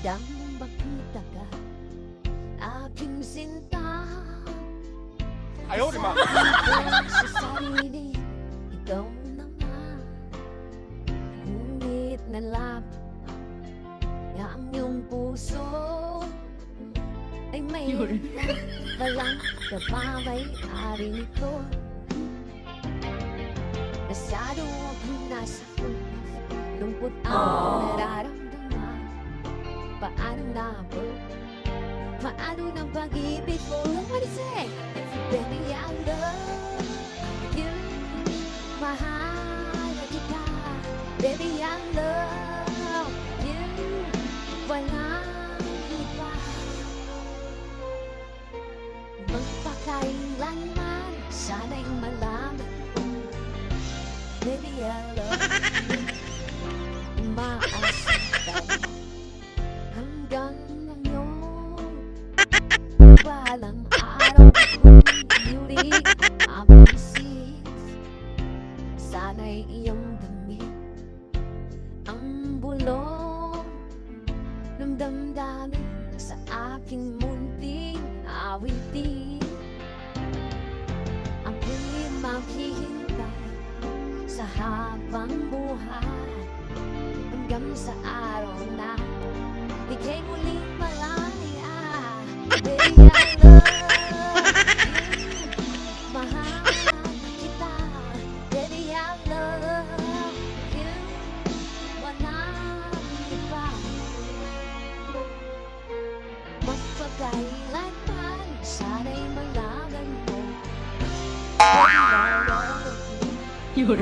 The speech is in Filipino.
Nang makita ka, aking sinta. Ayaw, di ba? Sa sarili, ikaw naman. Ngunit nalapit ang iyong puso ay may walang kapamay-ari nito. Masyado akong nasa lungkot ang nararamdaman. Paano na ba? Paano ng pag-ibig ko? What is it? Baby, I love you. Mahal kita. Baby, I love you. Walang iba. Magpakailanman, sana'y malaman ko. Baby, I love you. Umaasa ka hanggang ngayon. Walang araw kong iulit ang isip. Sana'y iyong damit ang bulong ng damdamin sa aking munting awitin. Ako'y maghihintay sa habang buhay hanggang sa araw na ika'y muling malaya. Baby, I love you. Mahal kita. Baby, I love you. Walang iba. Magpakailanman, sana'y malaman mo. Baby, I love you.